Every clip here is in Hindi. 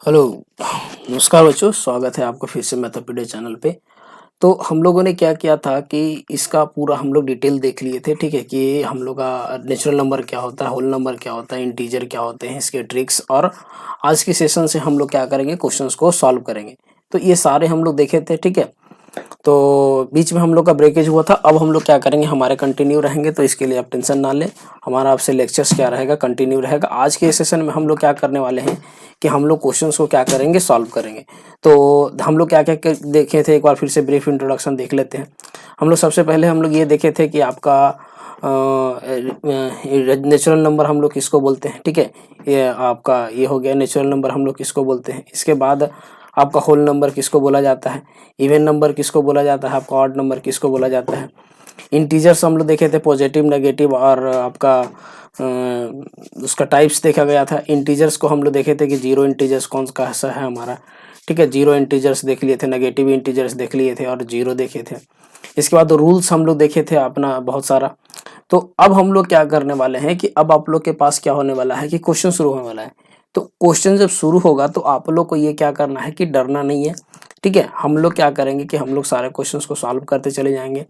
हेलो। नमस्कार बच्चों, स्वागत है आपका फिर से मैथोपीडिया चैनल पे। तो हम लोगों ने क्या किया था कि इसका पूरा हम लोग डिटेल देख लिए थे, ठीक है, कि हम लोग का नेचुरल नंबर क्या होता है, होल नंबर क्या होता है, इंटीजर क्या होते हैं, इसके ट्रिक्स। और आज के सेशन से हम लोग क्या करेंगे, क्वेश्चंस को सॉल्व करेंगे। तो ये सारे हम लोग देखे थे, ठीक है। तो बीच में हम लोग का ब्रेकेज हुआ था। अब हम लोग क्या करेंगे, हमारे कंटिन्यू रहेंगे, तो इसके लिए आप टेंशन ना लें। हमारा आपसे लेक्चर्स क्या रहेगा, कंटिन्यू रहेगा। आज के सेशन में हम लोग क्या करने वाले हैं कि हम लोग क्वेश्चंस को क्या करेंगे, सॉल्व करेंगे। तो हम लोग क्या क्या देखे थे, एक बार फिर से ब्रीफ इंट्रोडक्शन देख लेते हैं। हम लोग सबसे पहले हम लोग ये देखे थे कि आपका नेचुरल नंबर हम लोग किसको बोलते हैं, ठीक है। ये आपका ये हो गया, नेचुरल नंबर हम लोग किसको बोलते हैं। इसके बाद आपका होल नंबर किसको बोला जाता है, इवन नंबर किसको बोला जाता है, आपका ऑड नंबर किसको बोला जाता है। इंटीजर्स हम लोग देखे थे, पॉजिटिव, नेगेटिव, और आपका उसका टाइप्स देखा गया था। इंटीजर्स को हम लोग देखे थे कि जीरो इंटीजर्स कौन सा ऐसा है हमारा, ठीक है। जीरो इंटीजर्स देख लिए थे, नेगेटिव इंटीजर्स देख लिए थे, और जीरो देखे थे। इसके बाद रूल्स हम लोग देखे थे अपना बहुत सारा। तो अब हम लोग क्या करने वाले हैं कि अब आप लोग के पास क्या होने वाला है कि क्वेश्चन शुरू होने वाला है। तो क्वेश्चन जब शुरू होगा तो आप लोग को ये क्या करना है कि डरना नहीं है, ठीक है। हम लोग क्या करेंगे कि हम लोग सारे क्वेश्चंस को सॉल्व करते चले जाएंगे।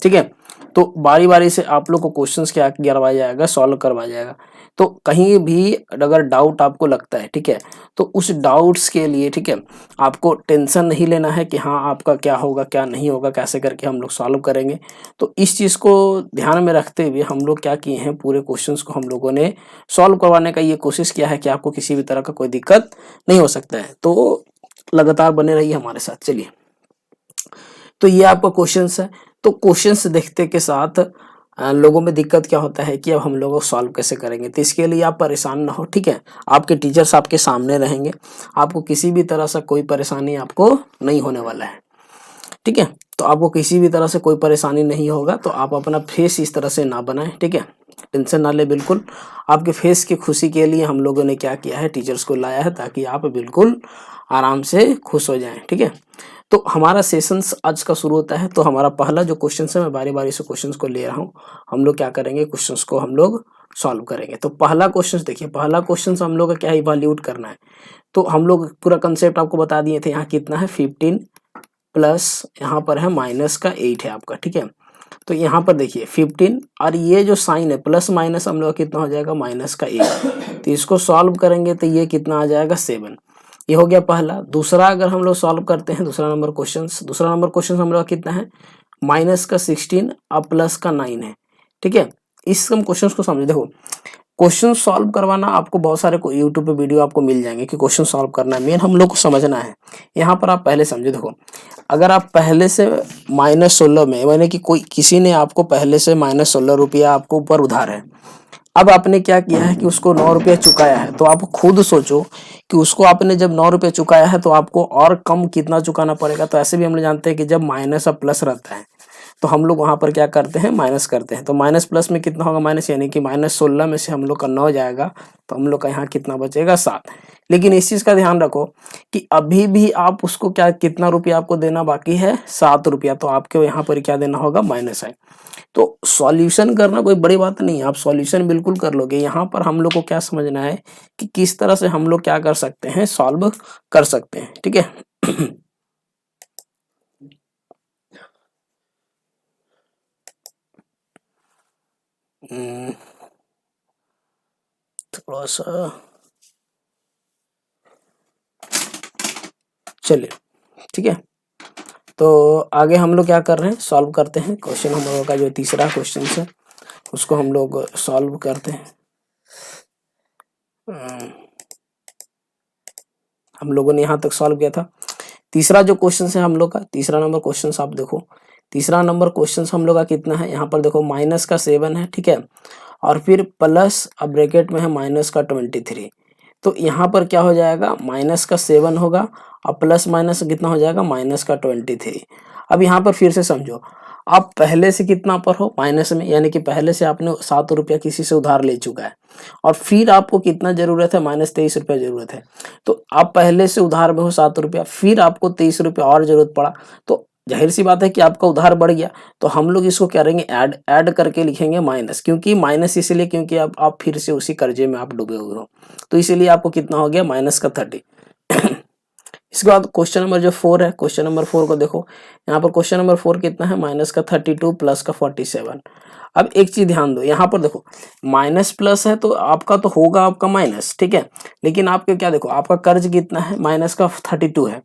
ठीक है। तो बारी बारी से आप लोग को क्वेश्चंस क्या करवाया जाएगा, सॉल्व करवाया जाएगा। तो कहीं भी अगर डाउट आपको लगता है, ठीक है, तो उस डाउट्स के लिए, ठीक है, आपको टेंशन नहीं लेना है कि हाँ आपका क्या होगा क्या नहीं होगा, कैसे करके हम लोग सॉल्व करेंगे। तो इस चीज़ को ध्यान में रखते हुए हम लोग क्या किए हैं, पूरे क्वेश्चंस को हम लोगों ने सॉल्व करवाने का ये कोशिश किया है कि आपको किसी भी तरह का कोई दिक्कत नहीं हो सकता है। तो लगातार बने रहिए हमारे साथ। चलिए, तो ये आपका क्वेश्चंस है। तो क्वेश्चंस देखते के साथ लोगों में दिक्कत क्या होता है कि अब हम लोग सॉल्व कैसे करेंगे। तो इसके लिए आप परेशान ना हो, ठीक है। आपके टीचर्स आपके सामने रहेंगे, आपको किसी भी तरह से कोई परेशानी आपको नहीं होने वाला है, ठीक है। तो आपको किसी भी तरह से कोई परेशानी नहीं होगा। तो आप अपना फेस इस तरह से ना बनाएं, ठीक है। टेंशन ना ले बिल्कुल। आपके फेस की खुशी के लिए हम लोगों ने क्या किया है, टीचर्स को लाया है ताकि आप बिल्कुल आराम से खुश हो जाएं, ठीक है। तो हमारा सेशंस आज का शुरू होता है। तो हमारा पहला जो क्वेश्चन है, मैं बारी बारी से क्वेश्चंस को ले रहा हूँ। हम लोग क्या करेंगे, क्वेश्चंस को हम लोग सॉल्व करेंगे। तो पहला क्वेश्चन देखिए, पहला क्वेश्चन हम लोग का क्या इवैल्यूएट करना है। तो हम लोग पूरा कंसेप्ट आपको बता दिए थे। यहाँ कितना है 15 प्लस यहाँ पर है माइनस का 8 है आपका, ठीक है। तो यहाँ पर देखिए 15 और ये जो साइन है प्लस माइनस हम लोग कितना हो जाएगा, माइनस का 8। तो इसको सॉल्व करेंगे तो ये कितना आ जाएगा 7। ये हो गया पहला। दूसरा अगर हम लोग सॉल्व करते हैं दूसरा नंबर क्वेश्चन हम लोग कितना है, माइनस का 16 और प्लस का 9 है, ठीक है। इस हम क्वेश्चन को समझे। देखो, क्वेश्चन सॉल्व करवाना आपको बहुत सारे यूट्यूब पे वीडियो आपको मिल जाएंगे कि क्वेश्चन सॉल्व करना है। मेन हम लोग को समझना है। यहाँ पर आप पहले समझे। देखो, अगर आप पहले से -16 में, यानी कि कोई किसी ने आपको पहले से -16 रुपया आपको ऊपर उधार है। अब आपने क्या किया है कि उसको 9 रुपया चुकाया है। तो आप खुद सोचो कि उसको आपने जब 9 रुपये चुकाया है तो आपको और कम कितना चुकाना पड़ेगा। तो ऐसे भी हम लोग जानते हैं कि जब माइनस और प्लस रहता है तो हम लोग वहां पर क्या करते हैं, माइनस करते हैं। तो माइनस प्लस में कितना होगा, माइनस, यानी कि -16 में से हम लोग का 9 जाएगा तो हम लोग का यहाँ कितना बचेगा, 7। लेकिन इस चीज का ध्यान रखो कि अभी भी आप उसको क्या, कितना रुपया आपको देना बाकी है, 7 रुपया। तो आपको यहाँ पर क्या देना होगा, माइनस है। तो सॉल्यूशन करना कोई बड़ी बात नहीं है, आप सॉल्यूशन बिल्कुल कर लोगे। यहाँ पर हम लोग को क्या समझना है कि किस तरह से हम लोग क्या कर सकते हैं, सॉल्व कर सकते हैं, ठीक है। थोड़ा सा चलिए, ठीक है। तो आगे हम लोग क्या कर रहे हैं, सॉल्व करते हैं। क्वेश्चन हम लोगों का जो तीसरा क्वेश्चन है उसको हम लोग सॉल्व करते हैं। हम लोगों ने यहाँ तक सॉल्व किया था। तीसरा जो क्वेश्चन है हम लोग का, तीसरा नंबर क्वेश्चन आप देखो, तीसरा नंबर क्वेश्चन हम लोग का कितना है, यहाँ पर देखो माइनस का 7 है, ठीक है। और फिर प्लस, अब ब्रैकेट में है माइनस का 23। तो यहाँ पर क्या हो जाएगा, माइनस का 7 होगा और प्लस माइनस कितना हो जाएगा, माइनस का 23। अब यहाँ पर फिर से समझो, आप पहले से कितना पर हो, माइनस में, यानी कि पहले से आपने 7 रुपया किसी से उधार ले चुका है और फिर आपको कितना जरूरत है, -23 रुपया जरूरत है। तो आप पहले से उधार में हो 7 रुपया, फिर आपको 23 रुपया और जरूरत पड़ा। तो जाहिर सी बात है कि आपका उधार बढ़ गया, तो हम लोग इसको करेंगे ऐड करके लिखेंगे माइनस, क्योंकि माइनस इसलिए क्योंकि अब आप फिर से उसी कर्जे में आप डूबे हुए हो, तो इसीलिए आपको कितना हो गया माइनस का 30। इसके बाद क्वेश्चन नंबर जो 4 है, क्वेश्चन नंबर 4 को देखो, यहाँ पर क्वेश्चन नंबर 4 कितना है, माइनस का 32 प्लस का 47। अब एक चीज ध्यान दो, यहाँ पर देखो माइनस प्लस है तो आपका तो होगा आपका माइनस, ठीक है, लेकिन आपके क्या देखो आपका कर्ज कितना है, माइनस का 32 है,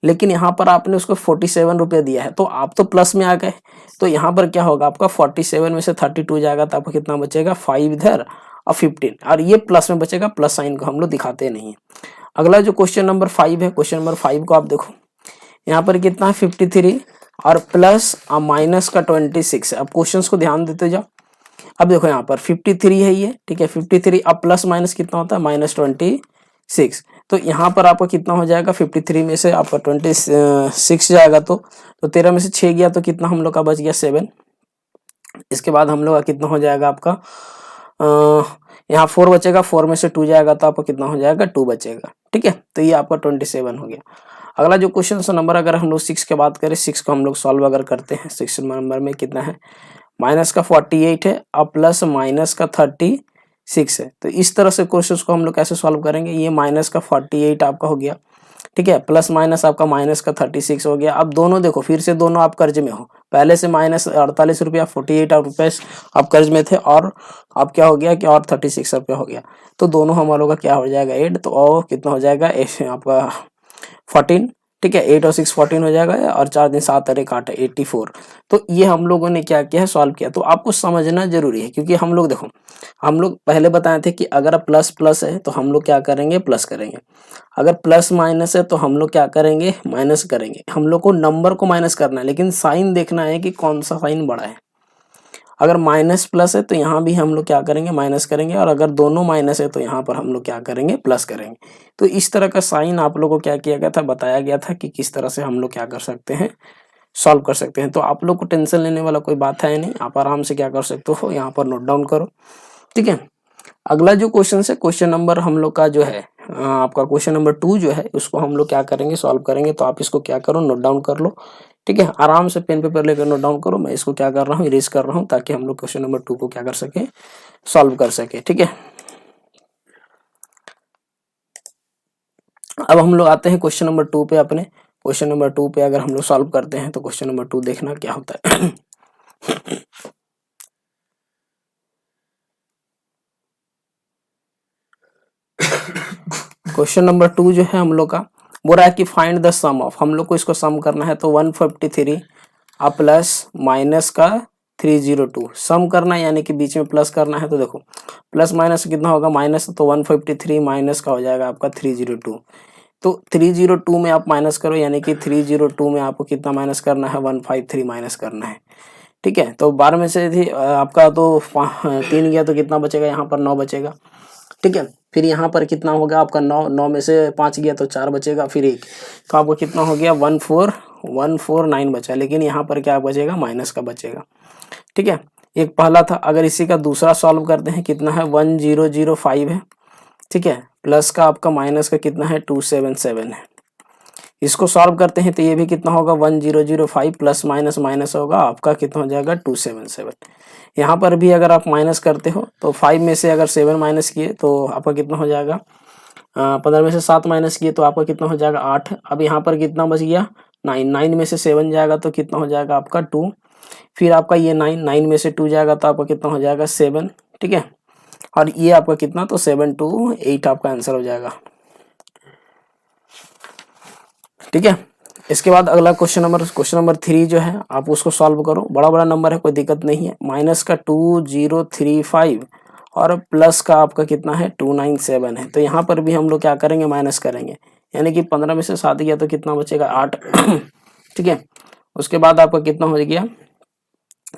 लेकिन यहाँ पर आपने उसको 47 रुपये दिया है, तो आप तो प्लस में आ गए, तो यहाँ पर क्या होगा आपका 47 में से 32 जाएगा तो आपको कितना बचेगा 5 इधर और 15, और ये प्लस में बचेगा, प्लस साइन को हम लोग दिखाते नहीं है। अगला जो क्वेश्चन नंबर 5 है, क्वेश्चन नंबर 5 को आप देखो, यहाँ पर कितना है 53 और प्लस और माइनस का 26 है। अब क्वेश्चंस को ध्यान देते जाओ, अब देखो यहाँ पर 53 है ये, ठीक है, 53 अब प्लस माइनस कितना होता है माइनस 26, तो यहाँ पर आपका कितना हो जाएगा 53 में से आपका 26 जाएगा, तो 13 में से 6 गया तो कितना हम लोग का बच गया 7। इसके बाद हम लोग का कितना हो जाएगा आपका यहाँ 4 बचेगा, 4 में से 2 जाएगा तो आपका कितना हो जाएगा 2 बचेगा, ठीक है, तो ये आपका 27 हो गया। अगला जो क्वेश्चन नंबर अगर हम लोग 6 की बात करें, 6 को हम लोग सॉल्व अगर करते हैं, 6 नंबर में कितना है माइनस का 48 है और प्लस माइनस का 36 है, तो इस तरह से क्वेश्चन को हम लोग कैसे सॉल्व करेंगे, ये माइनस का 48 आपका हो गया, ठीक है, प्लस माइनस आपका माइनस का 36 हो गया। अब दोनों देखो फिर से दोनों आप कर्ज में हो, पहले से माइनस 48 रुपया 48 रुपये आप कर्ज में थे, और अब क्या हो गया कि और 36 रुपया हो गया, तो दोनों हमारे का क्या हो जाएगा 8, तो और कितना हो जाएगा आपका 14, ठीक है, 8 और 6 14 हो जाएगा, और 4 दिन 7 और 1 8 84। तो ये हम लोगों ने क्या किया है सॉल्व किया, तो आपको समझना जरूरी है, क्योंकि हम लोग देखो हम लोग पहले बताए थे कि अगर प्लस प्लस है तो हम लोग क्या करेंगे प्लस करेंगे, अगर प्लस माइनस है तो हम लोग क्या करेंगे माइनस करेंगे, हम लोग को नंबर को माइनस करना है, लेकिन साइन देखना है कि कौन सा साइन बड़ा है। अगर माइनस प्लस है तो यहाँ भी हम लोग क्या करेंगे माइनस करेंगे, और अगर दोनों माइनस है तो यहाँ पर हम लोग क्या करेंगे प्लस करेंगे। तो इस तरह का साइन आप लोगों को क्या किया गया था, बताया गया था कि किस तरह से हम लोग क्या कर सकते हैं सॉल्व कर सकते हैं। तो आप लोग को टेंशन लेने वाला कोई बात है नहीं, आप आराम से क्या कर सकते हो यहाँ पर नोट डाउन करो, ठीक है। अगला जो क्वेश्चन है, क्वेश्चन नंबर हम लोग का जो है आपका क्वेश्चन नंबर 2 जो है उसको हम लोग क्या करेंगे सॉल्व करेंगे, तो आप इसको क्या करो नोट डाउन कर लो, ठीक है, आराम से पेन पेपर लेकर नोट डाउन करो। मैं इसको क्या कर रहा हूँ इरेज कर रहा हूँ, ताकि हम लोग क्वेश्चन नंबर 2 को क्या कर सके सॉल्व कर सके, ठीक है। अब हम लोग आते हैं क्वेश्चन नंबर 2 पे, अपने क्वेश्चन नंबर 2 पे अगर हम लोग सॉल्व करते हैं तो क्वेश्चन नंबर 2 देखना क्या होता है। क्वेश्चन नंबर 2 जो है हम लोग का बोल रहा है कि फाइंड द सम ऑफ, हम लोग को इसको सम करना है, तो 153 और प्लस माइनस का 302 सम करना है, यानी कि बीच में प्लस करना है। तो देखो प्लस माइनस कितना होगा माइनस, तो 153 माइनस का हो जाएगा आपका 302, तो 302 में आप माइनस करो, यानी कि 302 में आपको कितना माइनस करना है 153 माइनस करना है, ठीक है। तो 12 में से थी आपका तो 3 गया तो कितना बचेगा यहाँ पर 9 बचेगा, ठीक है। फिर यहाँ पर कितना होगा आपका 9 में से 5 गया तो 4 बचेगा, फिर 1, तो आपको कितना हो गया 14149 बचा, लेकिन यहाँ पर क्या बचेगा माइनस का बचेगा, ठीक है। एक पहला था, अगर इसी का दूसरा सॉल्व करते हैं कितना है 1005 है, ठीक है, प्लस का आपका माइनस का कितना है 277 है। इसको सॉल्व करते हैं तो ये भी कितना होगा 1005 प्लस माइनस माइनस होगा आपका कितना हो जाएगा 277। यहाँ पर भी अगर आप माइनस करते हो तो 5 में से अगर 7 माइनस किए तो आपका कितना हो जाएगा 15 में से 7 माइनस किए तो आपका कितना हो जाएगा 8। अब यहाँ पर कितना बच गया 9 में से 7 जाएगा तो कितना हो जाएगा आपका 2, फिर आपका ये 9 में से 2 जाएगा तो आपका कितना हो जाएगा 7, ठीक है, और ये आपका कितना तो 7 to 8 आपका आंसर हो जाएगा, ठीक है। इसके बाद अगला क्वेश्चन नंबर 3 जो है आप उसको सॉल्व करो, बड़ा नंबर है कोई दिक्कत नहीं है, माइनस का 2035 और प्लस का आपका कितना है 297 है। तो यहाँ पर भी हम लोग क्या करेंगे माइनस करेंगे, यानी कि 15 में से 7 गया तो कितना बचेगा 8, ठीक है। उसके बाद आपका कितना हो गया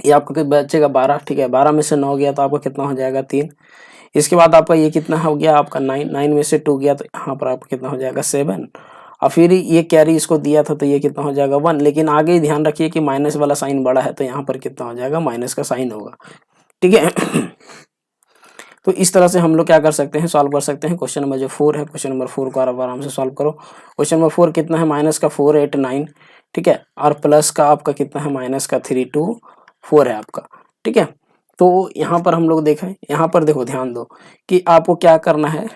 ये आपका बचेगा 12, ठीक है, 12 में से 9 गया तो आपका कितना हो जाएगा 3। इसके बाद आपका ये कितना हो गया आपका 9 में से 2 गया तो यहाँ पर आपका कितना हो जाएगा 7, और फिर ये कैरी इसको दिया था तो ये कितना हो जाएगा 1, लेकिन आगे ही ध्यान रखिए कि माइनस वाला साइन बड़ा है तो यहाँ पर कितना हो जाएगा माइनस का साइन होगा, ठीक है। तो इस तरह से हम लोग क्या कर सकते हैं सॉल्व कर सकते हैं। क्वेश्चन नंबर जो 4 है, क्वेश्चन नंबर 4 को आप आराम से सॉल्व करो। क्वेश्चन नंबर 4 कितना है माइनस का 489, ठीक है, और प्लस का आपका कितना है, माइनस का 3 2 4 है आपका, ठीक है। तो यहाँ पर हम लोग देखें, यहाँ पर देखो ध्यान दो कि आपको क्या करना है,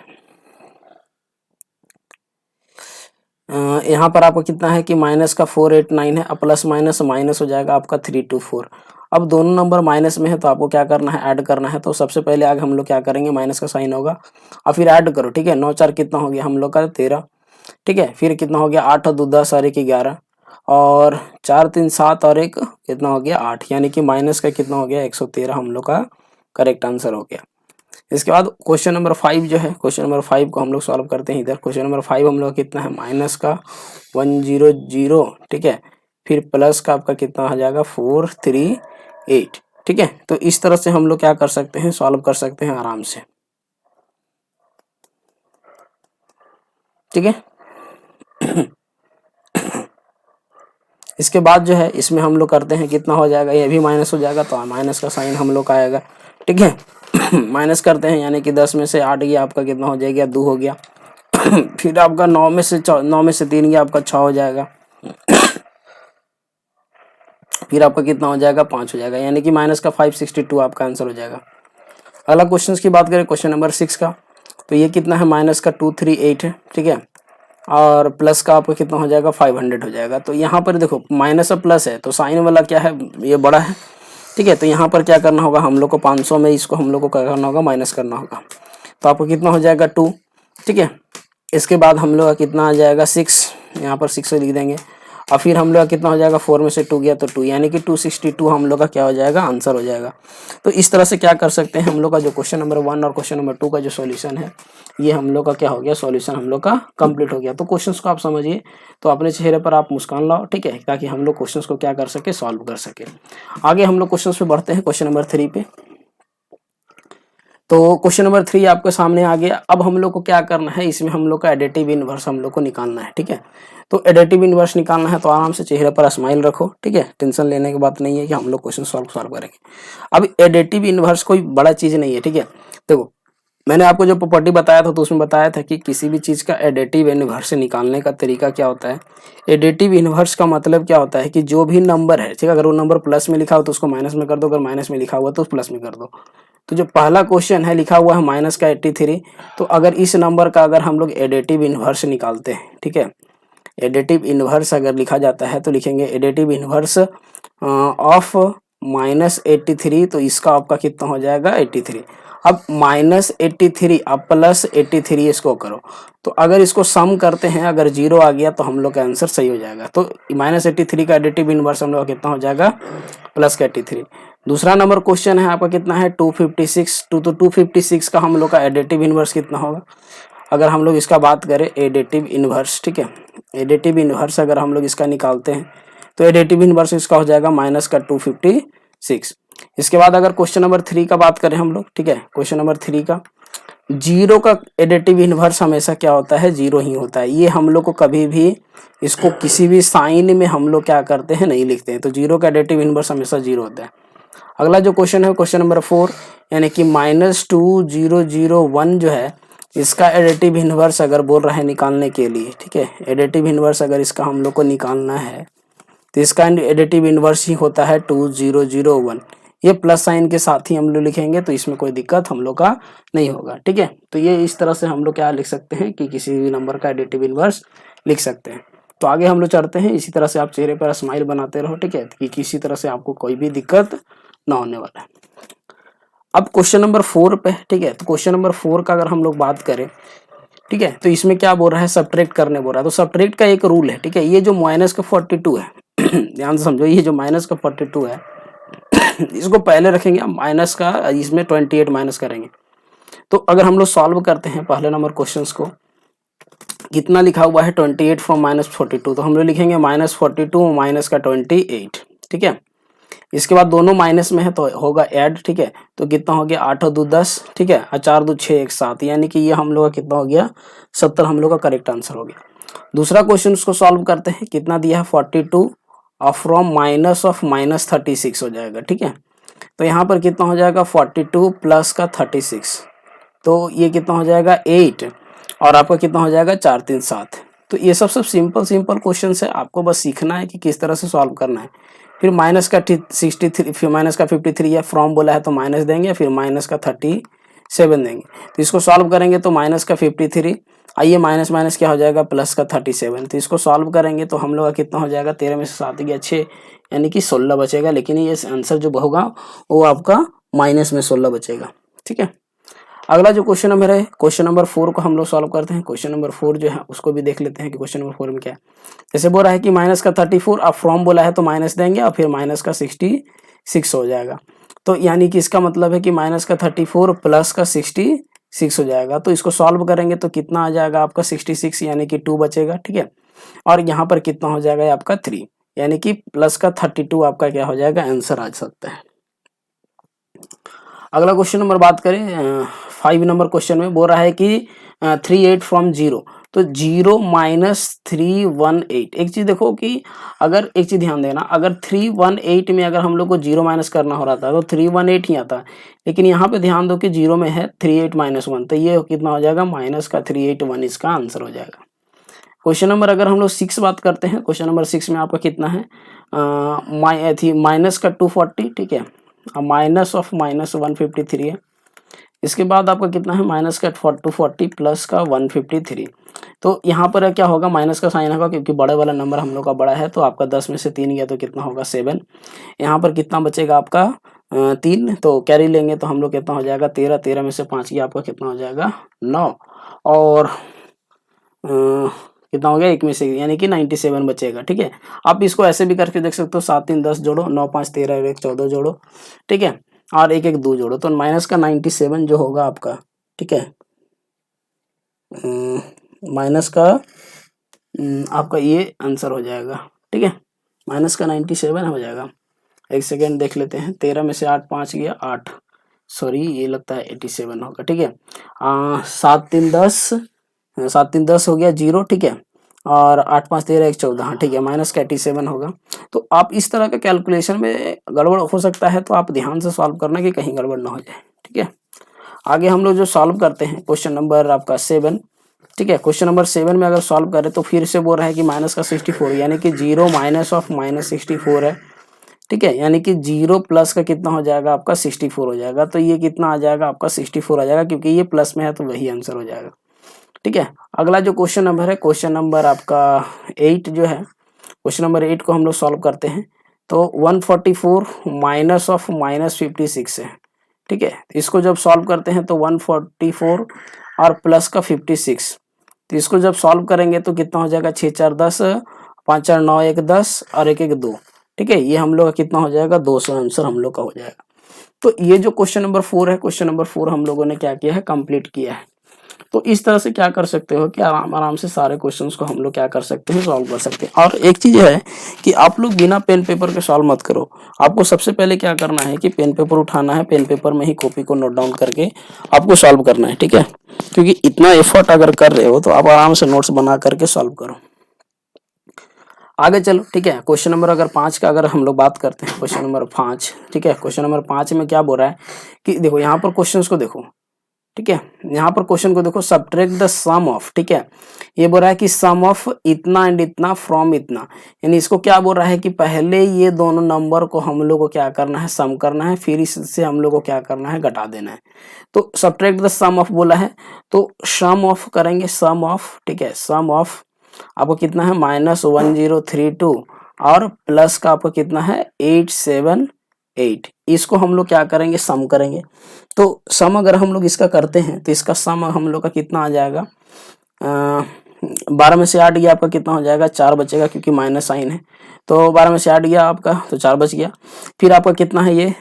यहाँ पर आपको कितना है कि माइनस का 489 है, अब प्लस माइनस माइनस हो जाएगा आपका 324। अब दोनों नंबर माइनस में है तो आपको क्या करना है, ऐड करना है। तो सबसे पहले आगे हम लोग क्या करेंगे, माइनस का साइन होगा और फिर ऐड करो, ठीक है। 9 4 कितना हो गया हम लोग का 13, ठीक है। फिर कितना हो गया 8 और 2 10 और 1 11 और 4 3 7 और 1 कितना हो गया 8, यानी कि माइनस का कितना हो गया 113 हम लोग का करेक्ट आंसर हो गया। इसके बाद क्वेश्चन नंबर 5 जो है, क्वेश्चन नंबर 5 को हम लोग सॉल्व करते हैं। इधर क्वेश्चन नंबर 5 हम लोग कितना है, माइनस का 100, ठीक है। फिर प्लस का आपका कितना हो जाएगा 438, ठीक है। तो इस तरह से हम लोग क्या कर सकते हैं, सॉल्व कर सकते हैं आराम से, ठीक है। इसके बाद जो है इसमें हम लोग करते हैं, कितना हो जाएगा, ये भी माइनस हो जाएगा तो माइनस का साइन हम लोग का आएगा, ठीक है। माइनस करते हैं यानी कि 10 में से 8 गया आपका कितना हो जाएगा 2 हो गया। फिर आपका 9 में से 3 गया आपका 6 हो जाएगा। फिर आपका कितना हो जाएगा 5 हो जाएगा, यानी कि माइनस का 562 आपका आंसर हो जाएगा। अगला क्वेश्चन की बात करें, क्वेश्चन नंबर 6 का, तो ये कितना है, माइनस का 238 है, ठीक है। और प्लस का आपका कितना हो जाएगा 500 हो जाएगा। तो यहाँ पर देखो माइनस और प्लस है तो साइन वाला क्या है, ये बड़ा है, ठीक है। तो यहाँ पर क्या करना होगा हम लोग को, 500 में इसको हम लोग को क्या करना होगा, माइनस करना होगा। तो आपको कितना हो जाएगा 2, ठीक है। इसके बाद हम लोग का कितना आ जाएगा 6, यहाँ पर 6 लिख देंगे। और फिर हम लोग का कितना हो जाएगा 4 में से 2 गया तो 2, यानी कि 262 हम लोग का क्या हो जाएगा, आंसर हो जाएगा। तो इस तरह से क्या कर सकते हैं हम लोग का जो क्वेश्चन नंबर 1 और क्वेश्चन नंबर 2 का जो सॉल्यूशन है, ये हम लोग का क्या हो गया, सॉल्यूशन हम लोग का कंप्लीट हो गया। तो क्वेश्चंस को आप समझिए, तो अपने चेहरे पर आप मुस्कान लाओ, ठीक है, ताकि हम लोग क्वेश्चंस को क्या कर सके, सॉल्व कर सके। आगे हम लोग क्वेश्चंस पे बढ़ते हैं, क्वेश्चन नंबर 3 पे। तो क्वेश्चन नंबर 3 आपके सामने आ गया। अब हम लोग को क्या करना है, इसमें हम लोग का एडिटिव इनवर्स हम लोग को निकालना है, ठीक है। तो एडिटिव इनवर्स निकालना है तो आराम से चेहरे पर स्माइल रखो, ठीक है। टेंशन लेने की बात नहीं है कि हम लोग क्वेश्चन सॉल्व करेंगे। अब एडिटिव इनवर्स कोई बड़ा चीज नहीं है, ठीक है। देखो मैंने आपको जो प्रॉपर्टी बताया था तो उसमें बताया था कि किसी भी चीज का एडिटिव इनवर्स निकालने का तरीका क्या होता है। एडिटिव इनवर्स का मतलब क्या होता है कि जो भी नंबर है, ठीक है, अगर वो नंबर प्लस में लिखा हो तो उसको माइनस में कर दो, अगर माइनस में लिखा हुआ तो प्लस में कर दो। तो जो पहला क्वेश्चन है लिखा हुआ है माइनस का 83, तो अगर इस नंबर का अगर हम लोग एडिटिव इनवर्स निकालते हैं, ठीक है, एडिटिव इनवर्स अगर लिखा जाता है तो लिखेंगे एडिटिव इनवर्स ऑफ माइनस 83, तो इसका आपका कितना हो जाएगा 83। अब माइनस 83 अब प्लस 83 इसको करो, तो अगर इसको सम करते हैं अगर 0 आ गया तो हम लोग का आंसर सही हो जाएगा। तो माइनस 83 का एडिटिव इनवर्स हम लोग का कितना हो जाएगा, प्लस का 83। दूसरा नंबर क्वेश्चन है आपका कितना है 256, तो 256 का हम लोग का एडिटिव इनवर्स कितना होगा, अगर हम लोग इसका बात करें एडिटिव इनवर्स, ठीक है, एडिटिव इनवर्स अगर हम लोग इसका निकालते हैं तो एडिटिव इनवर्स इसका हो जाएगा माइनस का 256। इसके बाद अगर क्वेश्चन नंबर 3 का बात करें हम लोग, ठीक है, क्वेश्चन नंबर 3 का, 0 का एडिटिव इनवर्स हमेशा क्या होता है, 0 ही होता है। ये हम लोग को कभी भी इसको किसी भी साइन में हम लोग क्या करते हैं, नहीं लिखते हैं। तो 0 का एडिटिव इनवर्स हमेशा 0 होता है। अगला जो क्वेश्चन है क्वेश्चन नंबर 4, यानी कि -2001 जो है, इसका एडिटिव इनवर्स अगर बोल रहा है निकालने के लिए, ठीक है, एडिटिव इनवर्स अगर इसका हम लोग को निकालना है तो इसका एडिटिव इनवर्स ही होता है 2001। ये प्लस साइन के साथ ही हम लोग लिखेंगे तो इसमें कोई दिक्कत हम लोग का नहीं होगा, ठीक है। तो ये इस तरह से हम लोग क्या लिख सकते हैं कि किसी भी नंबर का एडिटिव इनवर्स लिख सकते हैं। तो आगे हम लोग चढ़ते हैं, इसी तरह से आप चेहरे पर स्माइल बनाते रहो, ठीक है, कि किसी तरह से आपको कोई भी दिक्कत ना होने वाला है। अब क्वेश्चन नंबर 4 पे, ठीक है, तो क्वेश्चन नंबर 4 का अगर हम लोग बात करें, ठीक है, तो इसमें क्या बोल रहा है, सब्ट्रैक्ट करने बोल रहा है। तो सब्ट्रैक्ट का एक रूल है, ठीक है, ये जो माइनस का 42 है ध्यान से समझो, ये जो माइनस का 42 है इसको पहले रखेंगे, माइनस का इसमें 28 माइनस करेंगे। तो अगर हम लोग सॉल्व करते हैं पहले नंबर क्वेश्चंस को, कितना लिखा हुआ है 28 फ्रॉम -42, तो हम लोग लिखेंगे -42 माइनस का 28, ठीक है। इसके बाद दोनों माइनस में है तो होगा ऐड, ठीक है। तो कितना हो गया 8 और 2 10, ठीक है, और 4 2 6 1 7, यानी कि ये हम लोग का कितना हो गया 70 हम लोग का करेक्ट आंसर हो गया। दूसरा क्वेश्चन उसको सॉल्व करते हैं, कितना दिया है 42 और फ्रॉम माइनस ऑफ -36 हो जाएगा, ठीक है। तो यहाँ पर कितना हो जाएगा 42 प्लस का 36, तो ये कितना हो जाएगा 8 और आपका कितना हो जाएगा 4 3 7, तो ये सब सिंपल सिंपल क्वेश्चन है, आपको बस सीखना है कि किस तरह से सॉल्व करना है। फिर माइनस का 63, फिर माइनस का 53 या फ्रॉम बोला है तो माइनस देंगे, फिर माइनस का 37 देंगे। तो इसको सॉल्व करेंगे तो माइनस का 53, आइए माइनस माइनस क्या हो जाएगा प्लस का 37। तो इसको सॉल्व करेंगे तो हम लोग का कितना हो जाएगा, 13 में से 7 गया 6, यानी कि 16 बचेगा। लेकिन ये आंसर जो होगा वो आपका माइनस में 16 बचेगा। ठीक है, अगला जो क्वेश्चन नंबर है, क्वेश्चन नंबर 4 को हम लोग सॉल्व करते हैं। क्वेश्चन नंबर 4 जो है उसको भी देख लेते हैं कि क्वेश्चन नंबर 4 में क्या है। जैसे बोल रहा है कि माइनस का 34, अब फ्रॉम बोला है तो माइनस देंगे और फिर माइनस का 66 हो जाएगा। तो यानी कि इसका मतलब है कि माइनस का 34 प्लस का 66 हो जाएगा। तो इसको सॉल्व करेंगे तो कितना आ जाएगा आपका 66, यानी कि 2 बचेगा। ठीक है, और यहाँ पर कितना हो जाएगा आपका 3, यानी कि प्लस का 32 आपका क्या हो जाएगा, आंसर आ सकता है। अगला क्वेश्चन नंबर बात करें 5 नंबर क्वेश्चन में बोल रहा है कि 38 फ्रॉम 0, तो 0 माइनस 318। एक चीज देखो कि अगर एक चीज ध्यान देना, अगर 318 में अगर हम लोग को 0 माइनस करना हो रहा था तो 318 ही आता, लेकिन यहाँ पे ध्यान दो कि 0 में है 38 माइनस 1, तो ये कितना हो जाएगा, माइनस का 381 इसका आंसर हो जाएगा। क्वेश्चन नंबर अगर हम लोग 6 बात करते हैं, क्वेश्चन नंबर 6 में आपका कितना है, माइनस का 240, ठीक है, माइनस ऑफ माइनस 153 है। इसके बाद आपका कितना है, माइनस का 240 प्लस का 153। तो यहाँ पर क्या होगा, माइनस का साइन होगा क्योंकि बड़े वाला नंबर हम लोग का बड़ा है। तो आपका 10 में से 3 गया तो कितना होगा 7। यहाँ पर कितना बचेगा आपका 3, तो कैरी लेंगे तो हम लोग कितना हो जाएगा 13, 13 में से 5 गया आपका कितना हो जाएगा 9, और कितना हो गया 1 में से, यानी कि 97 बचेगा। ठीक है, आप इसको ऐसे भी करके देख सकते हो, 7 3 10 जोड़ो, 9 5 13 1 14 जोड़ो, ठीक है, और 1 1 2 जोड़ो, तो माइनस का 97 जो होगा आपका, ठीक है, माइनस का आपका ये आंसर हो जाएगा। ठीक है, माइनस का 97 हो जाएगा। एक सेकेंड देख लेते हैं, 13 में से 8 5 गया 8, सॉरी ये लगता है 87 होगा। ठीक है, 7 3 10, 7 3 10 हो गया 0, ठीक है, और 8 5 13 1 14, हाँ ठीक है, माइनस का 87 होगा। तो आप इस तरह का कैलकुलेशन में गड़बड़ हो सकता है, तो आप ध्यान से सॉल्व करना कि कहीं गड़बड़ ना हो जाए। ठीक है, आगे हम लोग जो सॉल्व करते हैं क्वेश्चन नंबर आपका 7, ठीक है, क्वेश्चन नंबर 7 में अगर सॉल्व करें तो फिर से बोल रहा है कि माइनस का 64, यानी कि 0 माइनस ऑफ माइनस 64 है। ठीक है, यानी कि 0 प्लस का कितना हो जाएगा आपका 64 हो जाएगा। तो ये कितना आ जाएगा आपका 64 आ जाएगा, क्योंकि ये प्लस में है तो वही आंसर हो जाएगा। ठीक है, अगला जो क्वेश्चन नंबर है, क्वेश्चन नंबर आपका 8 जो है, क्वेश्चन नंबर 8 को हम लोग सॉल्व करते हैं। तो 144 माइनस ऑफ माइनस 56 है। ठीक है, इसको जब सॉल्व करते हैं तो 144 और प्लस का 56, तो इसको जब सॉल्व करेंगे तो कितना हो जाएगा 6 4 10, 5 4 9 1 10 और 1 1 2। ठीक है, ये हम लोग का कितना हो जाएगा 200 आंसर हम लोग का हो जाएगा। तो ये जो क्वेश्चन नंबर 4 है, क्वेश्चन नंबर 4 हम लोगों ने क्या किया है, कंप्लीट किया है। तो इस तरह से क्या कर सकते हो कि आराम आराम से सारे क्वेश्चंस को हम लोग क्या कर सकते हैं, सॉल्व कर सकते हैं। और एक चीज है कि आप लोग बिना पेन पेपर के सॉल्व मत करो। आपको सबसे पहले क्या करना है कि पेन पेपर उठाना है, पेन पेपर में ही कॉपी को नोट डाउन करके आपको सॉल्व करना है। ठीक है, क्योंकि इतना एफर्ट अगर कर रहे हो तो आप आराम से नोट्स बना करके सॉल्व करो। आगे चलो, ठीक है, क्वेश्चन नंबर अगर 5 का अगर हम लोग बात करते हैं, क्वेश्चन नंबर 5, ठीक है, क्वेश्चन नंबर 5 में क्या बोल रहा है कि देखो यहाँ पर क्वेश्चंस को देखो। ठीक है, यहाँ पर क्वेश्चन को देखो, सब्ट्रैक्ट द सम ऑफ, ठीक है, ये बोल रहा है कि सम ऑफ इतना एंड इतना फ्रॉम इतना, यानी इसको क्या बोल रहा है कि पहले ये दोनों नंबर को हम लोग को क्या करना है, सम करना है, फिर इससे हम लोग को क्या करना है, घटा देना है। तो सब्ट्रैक्ट द सम ऑफ बोला है तो सम ऑफ करेंगे, सम ऑफ, ठीक है, सम ऑफ आपको कितना है -1032 और प्लस का आपको कितना है 878। इसको हम लोग क्या करेंगे, सम करेंगे। तो सम अगर हम लोग इसका करते हैं तो इसका सम हम लोग का कितना आ जाएगा, 12 में से 8 गया आपका कितना हो जाएगा 4 बचेगा, क्योंकि माइनस साइन है। तो 12 में से 8 गया आपका तो 4 बच गया। फिर आपका कितना है ये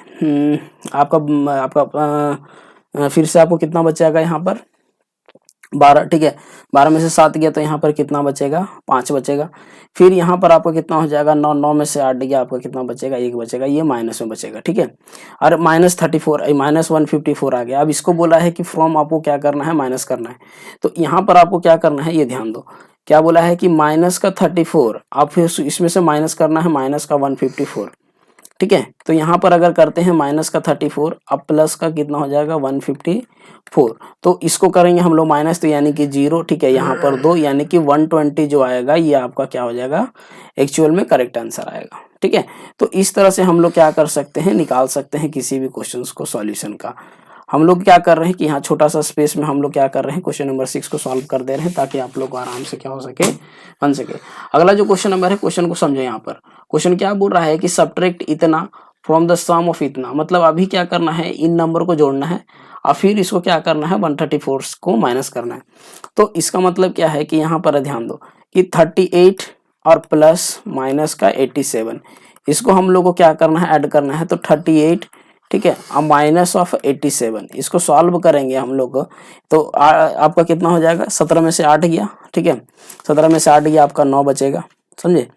आपका फिर से आपको कितना बचेगा यहाँ पर 12, ठीक है, 12 में से 7 गया तो यहाँ पर कितना बचेगा 5 बचेगा। फिर यहाँ पर आपको कितना हो जाएगा 9, 9 में से 8 गया आपका कितना बचेगा 1 बचेगा, ये माइनस में बचेगा। ठीक है, और -34 -154 आ गया। अब इसको बोला है कि फ्रॉम आपको क्या करना है, माइनस करना है। तो यहाँ पर आपको क्या करना है, ये ध्यान दो, क्या बोला है कि माइनस का 34 आप फिर इसमें से माइनस करना है माइनस का 154। ठीक है। तो यहाँ पर अगर करते हैं माइनस का 34, अब प्लस का कितना हो जाएगा 154, तो इसको करेंगे हम लोग माइनस, तो यानी कि 0, ठीक है। यहाँ पर 2 यानी कि 120 जो आएगा ये आपका क्या हो जाएगा, एक्चुअल में करेक्ट आंसर आएगा, ठीक है। तो इस तरह से हम लोग क्या कर सकते हैं, निकाल सकते हैं किसी भी क्वेश्चन को सॉल्यूशन का। हम लोग क्या कर रहे हैं कि यहाँ छोटा सा स्पेस में हम लोग क्या कर रहे हैं, क्वेश्चन नंबर 6 को सॉल्व कर दे रहे हैं ताकि आप लोग को आराम से क्या हो सके, बन सके। अगला जो क्वेश्चन नंबर है, क्वेश्चन को समझो। यहाँ पर क्वेश्चन क्या बोल रहा है कि सब्ट्रैक्ट इतना फ्रॉम द सम ऑफ इतना, मतलब अभी क्या करना है, इन नंबर को जोड़ना है और फिर इसको क्या करना है 134 को माइनस करना है। तो इसका मतलब क्या है कि यहाँ पर ध्यान दो कि 38 और प्लस माइनस का 87, इसको हम लोग को क्या करना है, ऐड करना है। तो 38, ठीक है, अब माइनस ऑफ 87, इसको सॉल्व करेंगे हम लोग तो आपका कितना हो जाएगा, 17 में से 8 गया, ठीक है, 17 में से 8 गया, आपका 9 बचेगा, समझे।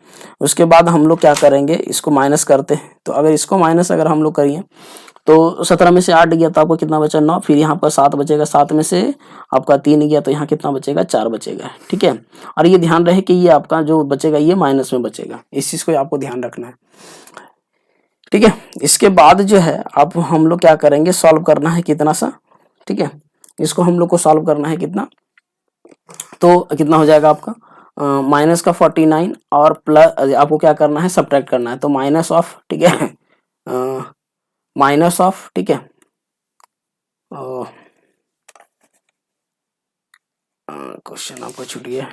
उसके बाद हम लोग क्या करेंगे, इसको माइनस करते हैं। तो अगर इसको माइनस अगर हम लोग करिए तो 17 में से 8 गया तो आपको कितना बचा 9, फिर यहाँ पर 7 बचेगा, 7 में से आपका 3 गया तो यहाँ कितना बचेगा 4 बचेगा, ठीक है। और ये ध्यान रहे कि ये आपका जो बचेगा ये माइनस में बचेगा, इस चीज़ को आपको ध्यान रखना है, ठीक है। इसके बाद जो है आप हम लोग क्या करेंगे, सॉल्व करना है कितना सा, ठीक है, इसको हम लोग को सॉल्व करना है कितना, तो कितना हो जाएगा आपका माइनस का 49 और प्लस आपको क्या करना है, सब्ट्रैक्ट करना है। तो माइनस ऑफ, ठीक है, माइनस ऑफ, ठीक है, क्वेश्चन आपको छूट गया।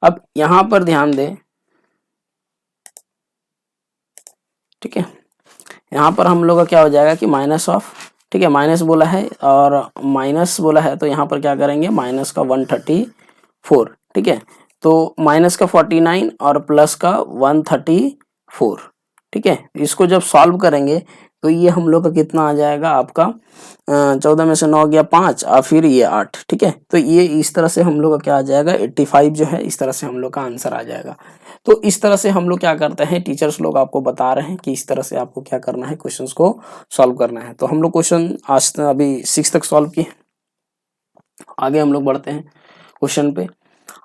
अब यहाँ पर ध्यान दें, ठीक है, यहाँ पर हम लोग का क्या हो जाएगा कि माइनस ऑफ, ठीक है, माइनस बोला है और माइनस बोला है तो यहाँ पर क्या करेंगे, माइनस का 134, ठीक है, तो माइनस का 49 और प्लस का 134, ठीक है। इसको जब सॉल्व करेंगे तो ये हम लोग का कितना आ जाएगा आपका 14 में से 9 गया 5 और फिर ये 8, ठीक है। तो ये इस तरह से हम लोग का क्या आ जाएगा 85 जो है, इस तरह से हम लोग का आंसर आ जाएगा। तो इस तरह से हम लोग क्या करते हैं, टीचर्स लोग आपको बता रहे हैं कि इस तरह से आपको क्या करना है, क्वेश्चंस को सॉल्व करना है। तो हम लोग क्वेश्चन आज अभी 6 तक सॉल्व किए, आगे हम लोग बढ़ते हैं क्वेश्चन पे।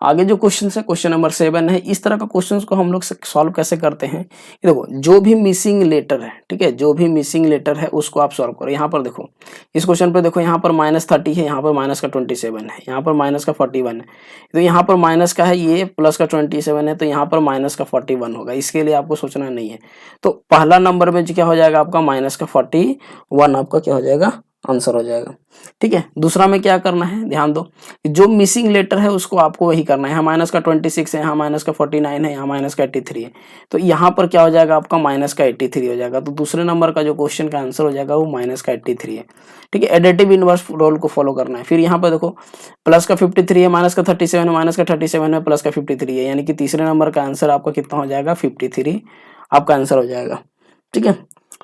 आगे जो क्वेश्चन है क्वेश्चन नंबर 7 है। इस तरह का क्वेश्चन को हम लोग सॉल्व कैसे करते हैं, देखो जो भी मिसिंग लेटर है, ठीक है, जो भी मिसिंग लेटर है उसको आप सॉल्व करो। यहाँ पर देखो इस क्वेश्चन पे देखो, यहाँ पर -30 है, यहाँ पर माइनस का 27 है, यहाँ पर माइनस का 41 है, तो यहाँ पर माइनस का है ये, प्लस का 27 है, तो यहाँ पर माइनस का 41 होगा। इसके लिए आपको सोचना नहीं है। तो पहला नंबर में क्या हो जाएगा आपका माइनस का 41 आपका क्या हो जाएगा, आंसर हो जाएगा, ठीक है। दूसरा में क्या करना है, ध्यान दो जो मिसिंग लेटर है उसको आपको वही करना है। यहाँ माइनस का 26 है, यहाँ माइनस का 49 है, यहाँ माइनस का 83 है, तो यहाँ पर क्या हो जाएगा आपका माइनस का 83 हो जाएगा। तो दूसरे नंबर का जो क्वेश्चन का आंसर हो जाएगा वो माइनस का 83 है, ठीक है। एडिटिव इनवर्स रूल को फॉलो करना है। फिर यहाँ पर देखो प्लस का 53 है, माइनस का 37 है, माइनस का 37 में प्लस का 53 है, यानी कि तीसरे नंबर का आंसर आपका कितना हो जाएगा 53 आपका आंसर हो जाएगा, ठीक है।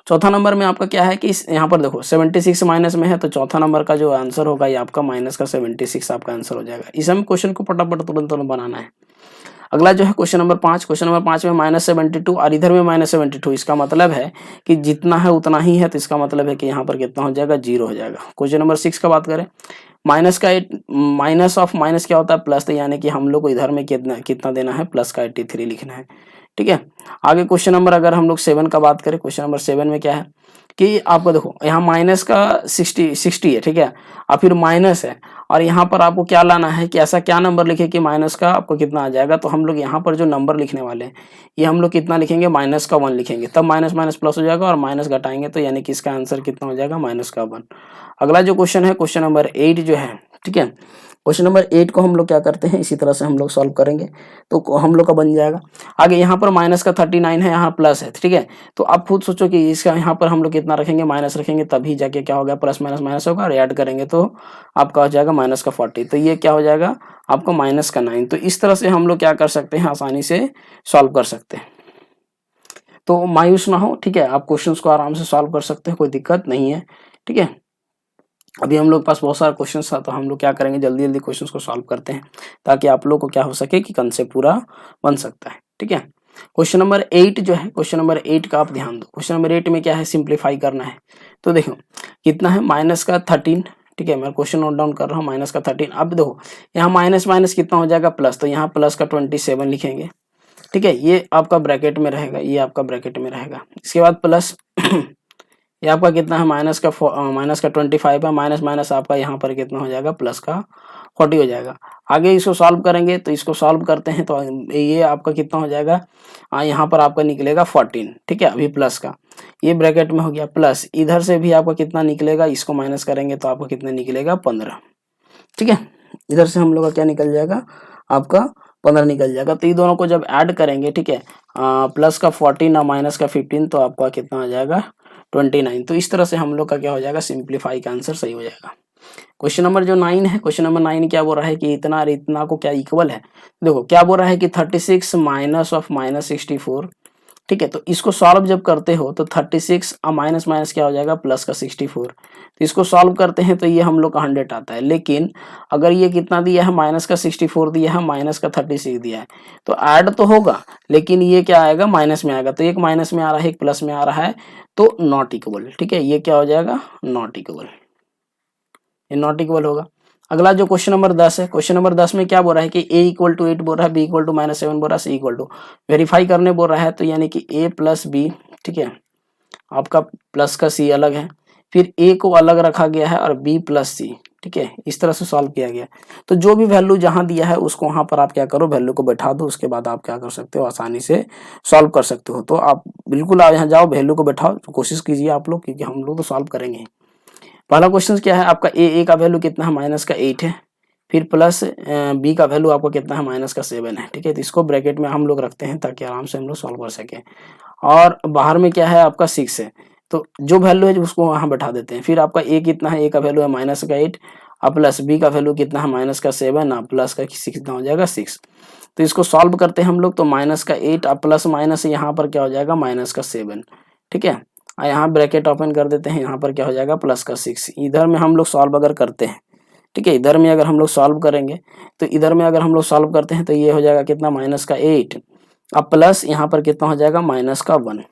चौथा नंबर में आपका क्या है कि यहाँ पर देखो 76 माइनस में है, तो चौथा नंबर का जो आंसर होगा ये आपका माइनस का 76 आपका आंसर हो जाएगा। इस समय क्वेश्चन को फटाफट तुरंत बनाना है। अगला जो है क्वेश्चन नंबर 5, क्वेश्चन नंबर 5 में -72 और इधर में -72, इसका मतलब है कि जितना है उतना ही है, तो इसका मतलब है कि यहाँ पर कितना हो जाएगा 0 हो जाएगा। क्वेश्चन नंबर 6 का बात करें, माइनस का माइनस ऑफ माइनस क्या होता है प्लस, तो यानी कि हम लोग को इधर में कितना देना है, प्लस का 83 लिखना है, ठीक है। आगे क्वेश्चन नंबर अगर हम लोग 7 का बात करें, क्वेश्चन नंबर 7 में क्या है कि आपको देखो यहाँ माइनस का 60 है, ठीक है, और फिर माइनस है, और यहाँ पर आपको क्या लाना है कि ऐसा क्या नंबर लिखे कि माइनस का आपको कितना आ जाएगा। तो हम लोग यहाँ पर जो नंबर लिखने वाले हैं ये हम लोग कितना लिखेंगे, माइनस का 1 लिखेंगे, तब माइनस माइनस प्लस हो जाएगा और माइनस घटाएंगे, तो यानी कि इसका आंसर कितना हो जाएगा माइनस का 1। अगला जो क्वेश्चन है क्वेश्चन नंबर 8 जो है, ठीक है, क्वेश्चन नंबर 8 को हम लोग क्या करते हैं, इसी तरह से हम लोग सॉल्व करेंगे तो हम लोग का बन जाएगा। आगे यहाँ पर माइनस का 39 है, यहाँ प्लस है, ठीक है। तो आप खुद सोचो कि इसका यहाँ पर हम लोग कितना रखेंगे, माइनस रखेंगे, तभी जाके क्या होगा प्लस माइनस माइनस होगा, और ऐड करेंगे तो आपका हो जाएगा माइनस का 40, तो ये क्या हो जाएगा आपका माइनस का 9। तो इस तरह से हम लोग क्या कर सकते हैं, आसानी से सॉल्व कर सकते हैं। तो मायूस ना हो, ठीक है, आप क्वेश्चन को आराम से सॉल्व कर सकते हैं, कोई दिक्कत नहीं है, ठीक है। अभी हम लोग पास बहुत सारा क्वेश्चन था, तो हम लोग क्या करेंगे जल्दी जल्दी क्वेश्चन को सॉल्व करते हैं ताकि आप लोग को क्या हो सके कि कंसेप्ट पूरा बन सकता है, ठीक है। क्वेश्चन नंबर 8 जो है, क्वेश्चन नंबर 8 का आप ध्यान दो। क्वेश्चन नंबर 8 में क्या है, सिंप्लीफाई करना है। तो देखो कितना है, माइनस का 13, ठीक है, मैं क्वेश्चन नोट डाउन कर रहा हूँ, माइनस का 13। अब देखो यहाँ माइनस माइनस कितना हो जाएगा प्लस, तो यहाँ प्लस का 27 लिखेंगे, ठीक है, ये आपका ब्रैकेट में रहेगा, ये आपका ब्रैकेट में रहेगा। इसके बाद प्लस ये आपका कितना है, माइनस का 25 है, माइनस माइनस आपका यहाँ पर कितना हो जाएगा, प्लस का 40 हो जाएगा। आगे इसको सॉल्व करेंगे तो इसको सॉल्व करते हैं तो ये आपका कितना हो जाएगा, यहाँ पर आपका निकलेगा 14, ठीक है, अभी प्लस का ये ब्रैकेट में हो गया, प्लस इधर से भी आपका कितना निकलेगा, इसको माइनस करेंगे तो आपका कितना निकलेगा, 15, ठीक है। इधर से हम लोग का क्या निकल जाएगा, आपका 15 निकल जाएगा। तो ये दोनों को जब ऐड करेंगे, ठीक है, प्लस का 14 और माइनस का 15, तो आपका कितना आ जाएगा, 29। तो इस तरह से हम लोग का क्या हो जाएगा, सिंप्लीफाई का आंसर सही हो जाएगा। क्वेश्चन नंबर जो 9 है, क्वेश्चन नंबर 9 क्या बोल रहा है कि इतना और इतना को क्या इक्वल है। देखो क्या बोल रहा है कि 36 माइनस ऑफ माइनस 64, ठीक है। तो इसको सॉल्व जब करते हो तो 36 और माइनस माइनस क्या हो जाएगा, प्लस का 64। तो इसको सॉल्व करते हैं तो ये हम लोग का 100 आता है। लेकिन अगर ये कितना दिया है, माइनस का 64 दिया है, माइनस का 36 दिया है, तो ऐड तो होगा लेकिन ये क्या आएगा, माइनस में आएगा। तो एक माइनस में आ रहा है, एक प्लस में आ रहा है, तो नॉट इक्वल, ठीक है, ये क्या हो जाएगा, नॉट इक्वल, ये नॉट इक्वल होगा। अगला जो क्वेश्चन नंबर 10 है, क्वेश्चन नंबर 10 में क्या बोल रहा है कि a इक्वल टू 8 बोल रहा है, b इक्वल टू -7 बोल रहा है, c इक्वल टू वेरीफाई करने बोल रहा है। तो यानी कि a प्लस बी, ठीक है, आपका प्लस का c अलग है, फिर a को अलग रखा गया है और b प्लस c, ठीक है, इस तरह से सॉल्व किया गया। तो जो भी वैल्यू जहां दिया है उसको वहां पर आप क्या करो, वैल्यू को बैठा दो, उसके बाद आप क्या कर सकते हो, आसानी से सॉल्व कर सकते हो। तो आप बिल्कुल आप यहाँ जाओ, वैल्यू को बैठाओ, तो कोशिश कीजिए आप लोग, क्योंकि हम लोग तो सॉल्व करेंगे। पहला क्वेश्चन क्या है आपका, ए का वैल्यू कितना है, माइनस का 8 है, फिर प्लस बी का वैल्यू आपको कितना है, माइनस का 7 है, ठीक है। तो इसको ब्रैकेट में हम लोग रखते हैं ताकि आराम से हम लोग सॉल्व कर सकें। और बाहर में क्या है आपका 6 है, तो जो वैल्यू है उसको वहाँ बैठा देते हैं। फिर आपका ए कितना है, ए का वैल्यू है माइनस का 8 और प्लस बी का वैल्यू कितना है, माइनस का 7 और प्लस का 6 कितना हो जाएगा, 6। तो इसको सॉल्व करते हैं हम लोग, तो माइनस का 8 और प्लस माइनस यहाँ पर क्या हो जाएगा, माइनस का 7, ठीक है। यहाँ ब्रैकेट ओपन कर देते हैं, यहाँ पर क्या हो जाएगा, प्लस का 6। इधर में हम लोग सॉल्व अगर करते हैं, ठीक है, इधर में अगर हम लोग सॉल्व करेंगे तो इधर में अगर हम लोग सॉल्व करते हैं तो ये हो जाएगा कितना, माइनस का 8 अब प्लस यहाँ पर कितना हो जाएगा, माइनस का 1।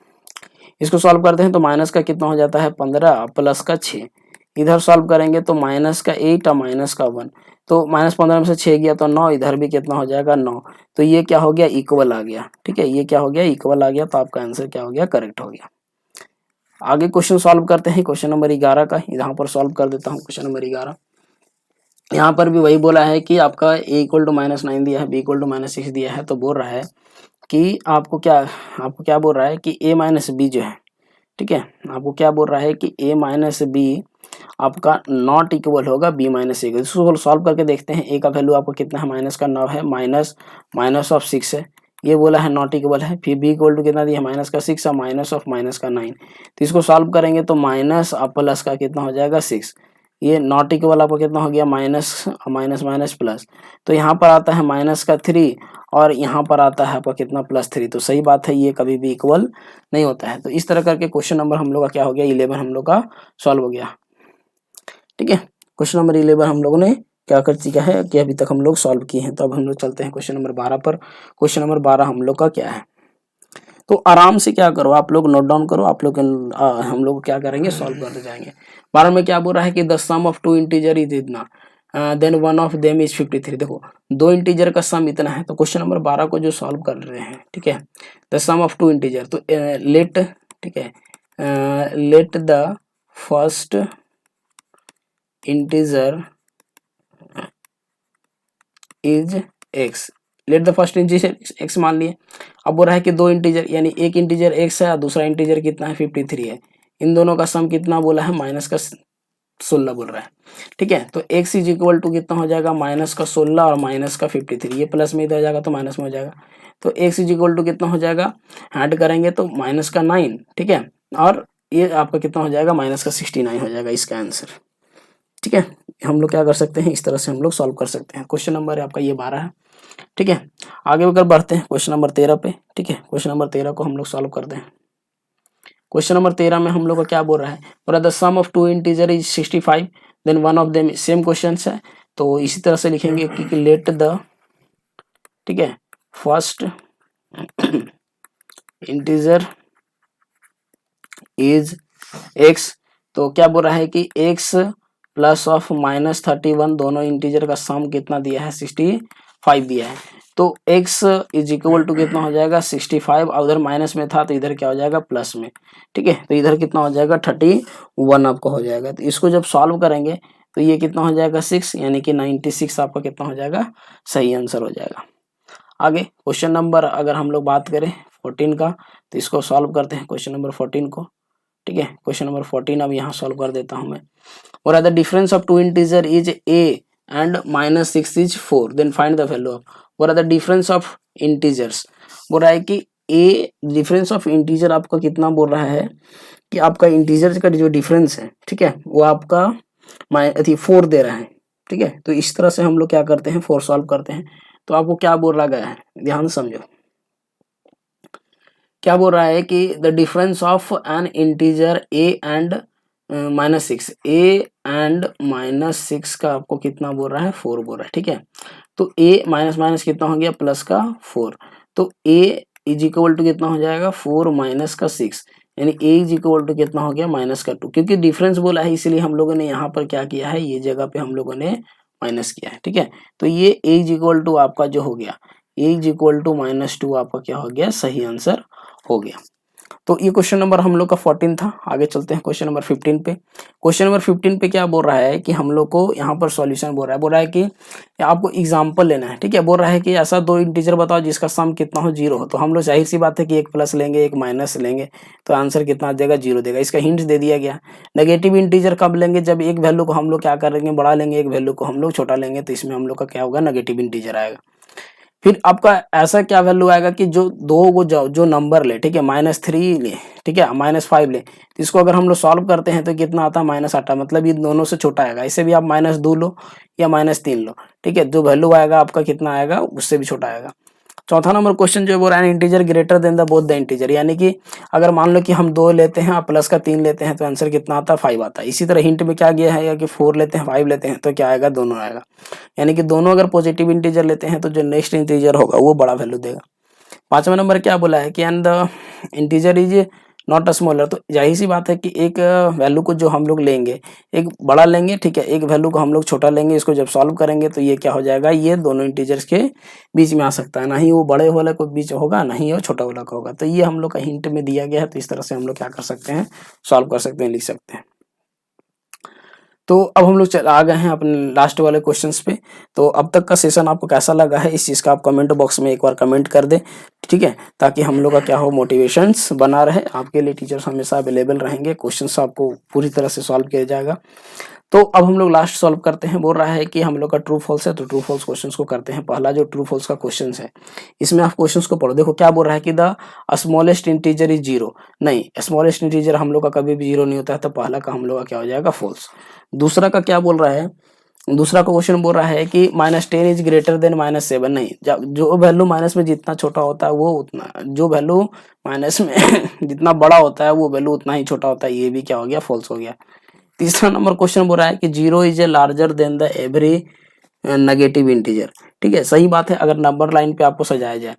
इसको सॉल्व करते हैं तो माइनस का कितना हो जाता है, 15 प्लस का 6। इधर सॉल्व करेंगे तो माइनस का 8 और माइनस का 1, तो -15 में से 6 गया तो 9, इधर भी कितना हो जाएगा, 9। तो ये क्या हो गया, इक्वल आ गया, ठीक है, ये क्या हो गया, इक्वल आ गया। तो आपका आंसर क्या हो गया, करेक्ट हो गया। आगे क्वेश्चन सॉल्व करते हैं, क्वेश्चन नंबर 11 का, यहाँ पर सॉल्व कर देता हूँ। क्वेश्चन नंबर 11 यहाँ पर भी वही बोला है कि आपका a इक्वल टू -9 दिया है, b इक्वल टू -6 दिया है। तो बोल रहा है कि आपको क्या बोल रहा है कि a माइनस बी जो है, ठीक है, आपको क्या बोल रहा है कि a माइनस बी आपका नॉट इक्वल होगा b माइनस ए। इसको सॉल्व करके देखते हैं। a का वैल्यू आपको कितना है, माइनस का 9 है, माइनस ऑफ 6 है, ये बोला है नॉट इक्वल है। फिर b इक्वल टू कितना दिया है, माइनस का 6 और माइनस ऑफ माइनस का 9। तो इसको सॉल्व करेंगे तो माइनस और प्लस का कितना हो जाएगा, 6। ये नॉट इक्वल आपको कितना हो गया, माइनस माइनस माइनस प्लस। तो यहाँ पर आता है माइनस का 3 और यहाँ पर आता है आपका कितना, +3। तो सही बात है, ये कभी भी इक्वल नहीं होता है। तो इस तरह करके क्वेश्चन नंबर हम लोग का क्या हो गया, 11 हम लोग का सॉल्व हो गया, ठीक है। क्वेश्चन नंबर 11 हम लोगों ने क्या कर चुका है कि अभी तक हम लोग सॉल्व किए हैं। तो अब हम लोग चलते हैं क्वेश्चन नंबर 12 पर। क्वेश्चन नंबर 12 हम लोग का क्या है, तो आराम से क्या करो, आप लोग नोट डाउन करो, आप लोग हम लोग क्या करेंगे, सॉल्व करते जाएंगे। 12 में क्या बोल रहा है कि the sum of two integer is इतना, then one of them is 53। देखो दो इंटीजर का सम इतना है। तो क्वेश्चन नंबर 12 को जो सॉल्व कर रहे हैं, ठीक है, the sum of two integer, तो लेट, ठीक है, let the first integer is x, let the first integer x मान लिए। अब बोल रहा है कि दो इंटीजर, यानी एक इंटीजर x है और दूसरा इंटीजर कितना है, 53 है। इन दोनों का सम कितना बोला है, माइनस का 16 बोल रहा है, ठीक है। तो x इज इक्वल टू कितना हो जाएगा, माइनस का 16 और माइनस का 53। ये प्लस में इधर जाएगा तो माइनस में हो जाएगा। तो x इज इक्वल टू कितना हो जाएगा, ऐड करेंगे तो माइनस का 9, ठीक है, और ये आपका कितना हो जाएगा, माइनस का 69 हो जाएगा इसका आंसर, ठीक है। हम लोग क्या कर सकते हैं, इस तरह से हम लोग सॉल्व कर सकते हैं। क्वेश्चन नंबर आपका ये 12 है, ठीक है। आगे अगर बढ़ते हैं क्वेश्चन नंबर 13 पे, ठीक है। क्वेश्चन नंबर 13 को हम लोग सॉल्व करते हैं। क्वेश्चन नंबर 13 में हम लोग का क्या बोल रहा है, बोला the sum of two integer is 65, then one of them, same question है। तो इसी तरह से लिखेंगे कि लेट द, ठीक है, फर्स्ट इंटीजर इज x। तो क्या बोल रहा है कि x प्लस ऑफ -31, दोनों इंटीजर का सम कितना दिया है 65 दिया है। तो x इज इक्वल टू कितना हो जाएगा 65, और उधर माइनस में था तो इधर क्या हो जाएगा प्लस में, ठीक है। तो इधर कितना हो जाएगा 31 आपका हो जाएगा। तो इसको जब सॉल्व करेंगे तो ये कितना हो जाएगा 6, यानी कि 96 आपका कितना हो जाएगा, सही आंसर हो जाएगा। आगे क्वेश्चन नंबर अगर हम लोग बात करें 14 का, तो इसको सॉल्व करते हैं क्वेश्चन नंबर 14 को, ठीक है। क्वेश्चन नंबर 14 अब यहाँ सॉल्व कर देता हूँ मैं। और the difference of two integer is a and -6 is 4, then find the value of. और द डिफरेंस ऑफ इंटीजर्स बोल रहा है कि a डिफरेंस ऑफ इंटीजर आपका कितना बोल रहा है कि आपका इंटीजर का जो डिफरेंस है, ठीक है, वो आपका 4 दे रहा है, ठीक है। तो इस तरह से हम लोग क्या करते हैं 4 सॉल्व करते हैं। तो आपको क्या बोल रहा गया है, ध्यान समझो। क्या बोल रहा है कि the difference of N integer a and -6, a and -6 का आपको कितना बोल रहा है 4 बोल रहा है, ठीक है। तो a माइनस माइनस कितना हो गया प्लस का 4, तो a इज इक्वल टू कितना हो जाएगा 4 माइनस का 6, यानी a इज इक्वल टू कितना हो गया -2। क्योंकि डिफरेंस बोला है इसलिए हम लोगों ने यहाँ पर क्या किया है, ये जगह पे हम लोगों ने माइनस किया है, ठीक है। तो ये a इज इक्वल टू आपका जो हो गया a इज इक्वल टू -2 आपका क्या हो गया, सही आंसर हो गया। तो ये क्वेश्चन नंबर हम लोग का 14 था। आगे चलते हैं क्वेश्चन नंबर 15 पे। क्वेश्चन नंबर 15 पे क्या बोल रहा है कि हम लोग को यहाँ पर सॉल्यूशन बोल रहा है कि आपको एग्जांपल लेना है, ठीक है। बोल रहा है कि ऐसा दो इंटीजर बताओ जिसका सम कितना हो 0 हो। तो हम लोग जाहिर सी बात है कि एक प्लस लेंगे एक माइनस लेंगे, तो आंसर कितना देगा 0 देगा। इसका हिंट दे दिया गया। नेगेटिव इंटीजर कब लेंगे, जब एक वैल्यू को हम लोग क्या करेंगे बड़ा लेंगे, एक वैल्यू को हम लोग छोटा लेंगे, तो इसमें हम लोग का क्या होगा नेगेटिव इंटीजर आएगा। फिर आपका ऐसा क्या वैल्यू आएगा कि जो दो को जो नंबर ले, ठीक है, -3 ले, ठीक है, -5 ले, तो इसको अगर हम लोग सॉल्व करते हैं तो कितना आता है -8, मतलब ये दोनों से छोटा आएगा। इसे भी आप -2 लो या -3 लो, ठीक है, जो वैल्यू आएगा आपका कितना आएगा उससे भी छोटा आएगा। चौथा नंबर क्वेश्चन जो बोल रहा है integer greater than the both the integer, यानी कि अगर मान लो कि हम 2 लेते हैं और प्लस का 3 लेते हैं तो आंसर कितना आता है 5 आता है। इसी तरह हिंट में क्या गया है कि 4 लेते हैं 5 लेते हैं तो क्या आएगा, दोनों आएगा। यानी कि दोनों अगर पॉजिटिव इंटीजर लेते हैं तो जो नेक्स्ट इंटीजर होगा वो बड़ा वैल्यू देगा। पांचवा नंबर क्या बोला है कि and the integer is not a smaller. तो जाहिर सी बात है कि एक वैल्यू को जो हम लोग लेंगे एक बड़ा लेंगे, ठीक है, एक वैल्यू को हम लोग छोटा लेंगे। इसको जब सॉल्व करेंगे तो ये क्या हो जाएगा, ये दोनों इंटीजर्स के बीच में आ सकता है, ना ही वो बड़े वाले को बीच होगा ना ही वो छोटा वाला का होगा। तो ये हम लोग का हिंट में दिया गया है। तो इस तरह से हम लोग क्या कर सकते हैं, सॉल्व कर सकते हैं, लिख सकते हैं। तो अब हम लोग आ गए हैं अपने लास्ट वाले क्वेश्चंस पे। तो अब तक का सेशन आपको कैसा लगा है इस चीज़ का आप कमेंट बॉक्स में एक बार कमेंट कर दें, ठीक है, ताकि हम लोग का क्या हो मोटिवेशंस बना रहे। आपके लिए टीचर्स हमेशा अवेलेबल रहेंगे, क्वेश्चंस आपको पूरी तरह से सॉल्व किया जाएगा। तो अब हम लोग लास्ट सॉल्व करते हैं। बोल रहा है कि हम लोग का ट्रू फॉल्स है, तो ट्रू फॉल्स क्वेश्चंस को करते हैं। पहला जो ट्रू फॉल्स का क्वेश्चन है इसमें आप क्वेश्चंस को पढ़ो। देखो क्या बोल रहा है कि द स्मॉलेस्ट इंटीजर इज 0। नहीं, स्मॉलेस्ट इंटीजर हम लोग का कभी भी 0 नहीं होता है, तो पहला का हम लोग का क्या हो जाएगा फॉल्स। दूसरा का क्या बोल रहा है, दूसरा का क्वेश्चन बोल रहा है कि -10 इज ग्रेटर देन -7। नहीं, जो वैल्यू माइनस में जितना छोटा होता है वो उतना, जो वैल्यू माइनस में जितना बड़ा होता है वो वैल्यू उतना ही छोटा होता है। ये भी क्या हो गया, फॉल्स हो गया। तीसरा नंबर क्वेश्चन बोल रहा है कि 0 is a larger than the every negative integer. ठीक है, सही बात है। अगर नंबर लाइन पे आपको सजाया जाए,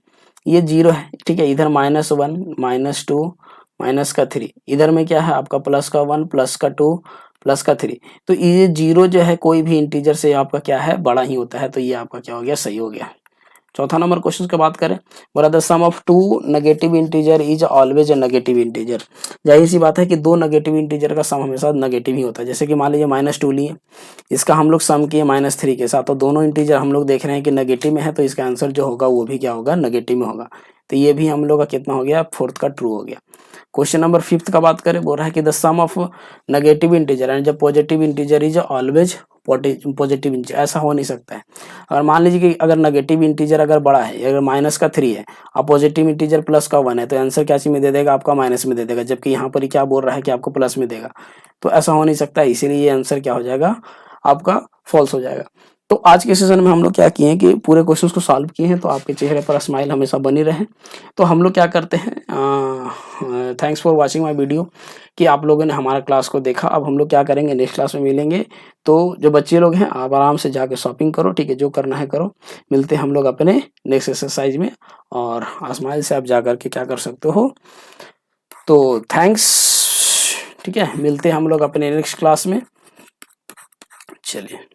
ये 0 है, ठीक है, इधर -1 -2 माइनस का 3, इधर में क्या है आपका प्लस का 1 प्लस का 2 प्लस का 3। तो ये 0 जो है कोई भी इंटीजर से आपका क्या है, बड़ा ही होता है। तो ये आपका क्या हो गया, सही हो गया। चौथा नंबर क्वेश्चन की बात करें, बोला the sum of 2 negative integer is always a negative integer. जाहिर सी बात है कि दो नेगेटिव इंटीजर का सम हमेशा नेगेटिव ही होता है। जैसे कि मान लीजिए -2 लिए, इसका हम लोग सम किए -3 के साथ, तो दोनों इंटीजर हम लोग देख रहे हैं कि नेगेटिव में है, तो इसका आंसर जो होगा वो भी क्या होगा, नेगेटिव में होगा। तो ये भी हम लोग का कितना हो गया, फोर्थ का ट्रू हो गया। क्वेश्चन नंबर 5 का बात करें, बोल रहा है कि the sum of negative integer and जब positive integer is always positive integer. ऐसा हो नहीं सकता है। अगर मान लीजिए कि अगर नेगेटिव इंटीजर अगर बड़ा है, अगर -3 है और पॉजिटिव इंटीजर +1 है, तो आंसर क्या चीज में दे देगा, आपका माइनस में दे देगा। जबकि यहाँ पर क्या बोल रहा है कि आपको प्लस में देगा। तो ऐसा हो नहीं सकता है, इसीलिए ये आंसर क्या हो जाएगा, आपका फॉल्स हो जाएगा। तो आज के सेशन में हम लोग क्या किए हैं कि पूरे क्वेश्चंस को सॉल्व किए हैं। तो आपके चेहरे पर स्माइल हमेशा बनी रहे। तो हम लोग क्या करते हैं, thanks for watching my video, कि आप लोगों ने हमारा क्लास को देखा। अब हम लोग क्या करेंगे, नेक्स्ट क्लास में मिलेंगे। तो जो बच्चे लोग हैं आप आराम से जाके शॉपिंग करो, ठीक है, जो करना है करो। मिलते हैं हम लोग अपने नेक्स्ट एक्सरसाइज में, और स्माइल से आप जा करके क्या कर सकते हो। तो थैंक्स, ठीक है, मिलते हैं हम लोग अपने नेक्स्ट क्लास में। चलिए।